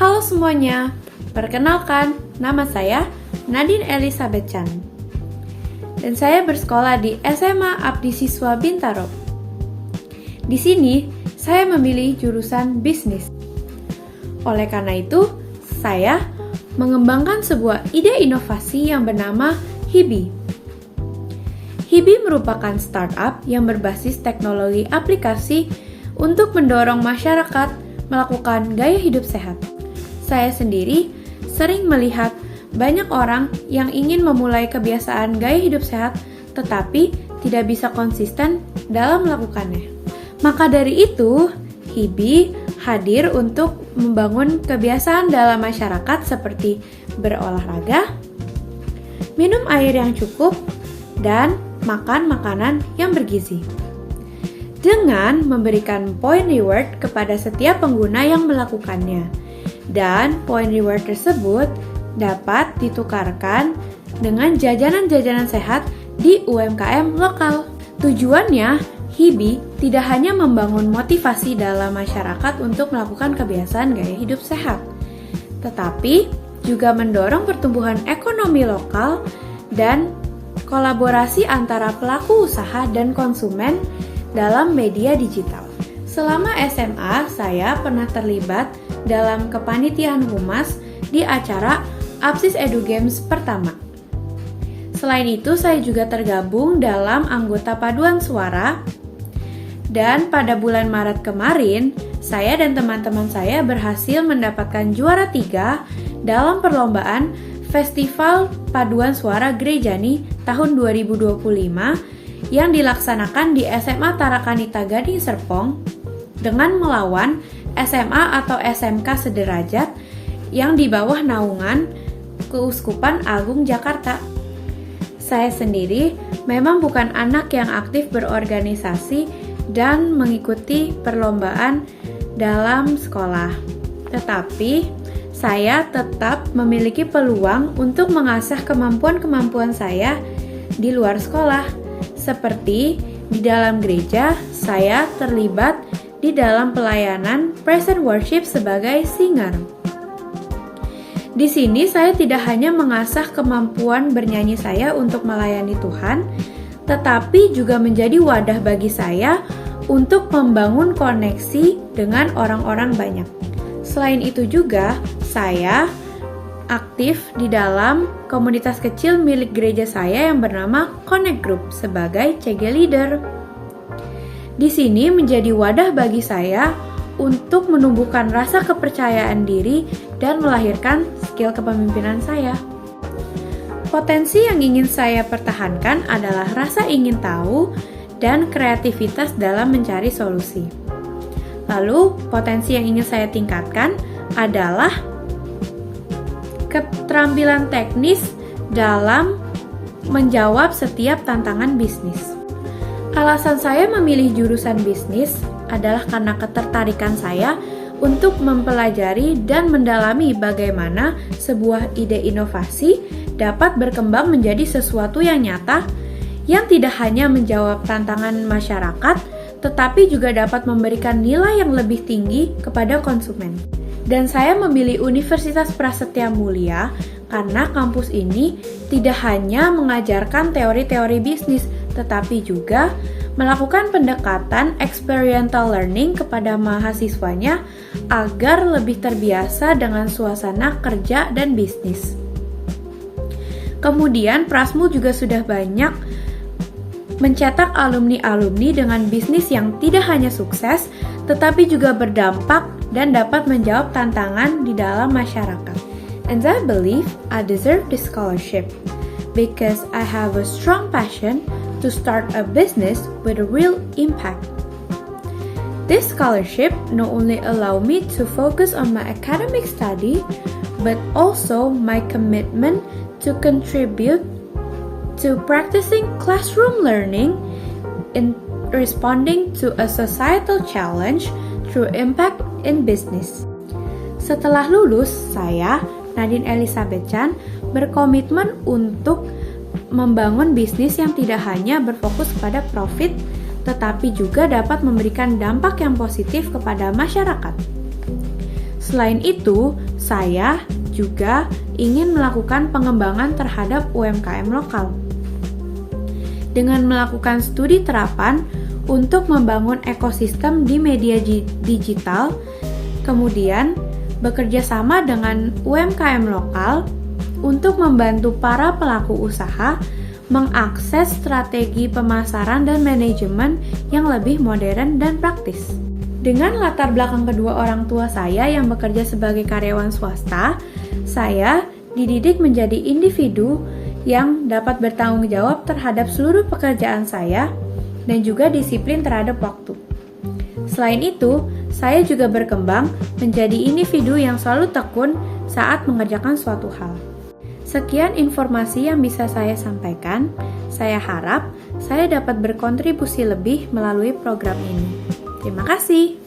Halo semuanya, perkenalkan, nama saya Nadine Elizabeth Chan. Dan saya bersekolah di SMA Abdi Siswa Bintaro. Di sini, saya memilih jurusan bisnis. Oleh karena itu, saya mengembangkan sebuah ide inovasi yang bernama Hibi. Hibi merupakan startup yang berbasis teknologi aplikasi untuk mendorong masyarakat melakukan gaya hidup sehat. Saya sendiri sering melihat banyak orang yang ingin memulai kebiasaan gaya hidup sehat tetapi tidak bisa konsisten dalam melakukannya. Maka dari itu, Hibi hadir untuk membangun kebiasaan dalam masyarakat seperti berolahraga, minum air yang cukup, dan makan makanan yang bergizi. Dengan memberikan poin reward kepada setiap pengguna yang melakukannya. Dan poin reward tersebut dapat ditukarkan dengan jajanan-jajanan sehat di UMKM lokal. Tujuannya, Hibi tidak hanya membangun motivasi dalam masyarakat untuk melakukan kebiasaan gaya hidup sehat, tetapi juga mendorong pertumbuhan ekonomi lokal dan kolaborasi antara pelaku usaha dan konsumen dalam media digital. Selama SMA, saya pernah terlibat dalam kepanitiaan humas di acara Apsis Edu Games pertama. Selain itu, saya juga tergabung dalam anggota paduan suara. Dan pada bulan Maret kemarin, saya dan teman-teman saya berhasil mendapatkan juara 3 dalam perlombaan Festival Paduan Suara Gerejani tahun 2025 yang dilaksanakan di SMA Tarakanita Gading Serpong dengan melawan SMA atau SMK sederajat yang di bawah naungan Keuskupan Agung Jakarta. Saya sendiri memang bukan anak yang aktif berorganisasi dan mengikuti perlombaan dalam sekolah. Tetapi, saya tetap memiliki peluang untuk mengasah kemampuan-kemampuan saya di luar sekolah. Seperti di dalam gereja, saya terlibat di dalam pelayanan praise and worship sebagai singer. Di sini saya tidak hanya mengasah kemampuan bernyanyi saya untuk melayani Tuhan, tetapi juga menjadi wadah bagi saya untuk membangun koneksi dengan orang-orang banyak. Selain itu juga, saya aktif di dalam komunitas kecil milik gereja saya yang bernama Connect Group sebagai CG Leader. Di sini menjadi wadah bagi saya untuk menumbuhkan rasa kepercayaan diri dan melahirkan skill kepemimpinan saya. Potensi yang ingin saya pertahankan adalah rasa ingin tahu dan kreativitas dalam mencari solusi. Lalu, potensi yang ingin saya tingkatkan adalah keterampilan teknis dalam menjawab setiap tantangan bisnis. Alasan saya memilih jurusan bisnis adalah karena ketertarikan saya untuk mempelajari dan mendalami bagaimana sebuah ide inovasi dapat berkembang menjadi sesuatu yang nyata yang tidak hanya menjawab tantangan masyarakat, tetapi juga dapat memberikan nilai yang lebih tinggi kepada konsumen. Dan saya memilih Universitas Prasetya Mulia karena kampus ini tidak hanya mengajarkan teori-teori bisnis, tetapi juga melakukan pendekatan experiential learning kepada mahasiswanya agar lebih terbiasa dengan suasana kerja dan bisnis. Kemudian, Prasmul juga sudah banyak mencetak alumni-alumni dengan bisnis yang tidak hanya sukses, tetapi juga berdampak dan dapat menjawab tantangan di dalam masyarakat. And I believe I deserve this scholarship because I have a strong passion to start a business with a real impact. This scholarship not only allow me to focus on my academic study, but also my commitment to contribute to practicing classroom learning in responding to a societal challenge through impact in business. Setelah lulus, saya, Nadine Elizabeth Chan, berkomitmen untuk membangun bisnis yang tidak hanya berfokus pada profit, tetapi juga dapat memberikan dampak yang positif kepada masyarakat. Selain itu, saya juga ingin melakukan pengembangan terhadap UMKM lokal. Dengan melakukan studi terapan untuk membangun ekosistem di media digital, kemudian bekerja sama dengan UMKM lokal untuk membantu para pelaku usaha mengakses strategi pemasaran dan manajemen yang lebih modern dan praktis. Dengan latar belakang kedua orang tua saya yang bekerja sebagai karyawan swasta, saya dididik menjadi individu yang dapat bertanggung jawab terhadap seluruh pekerjaan saya dan juga disiplin terhadap waktu. Selain itu, saya juga berkembang menjadi individu yang selalu tekun saat mengerjakan suatu hal. Sekian informasi yang bisa saya sampaikan. Saya harap saya dapat berkontribusi lebih melalui program ini. Terima kasih.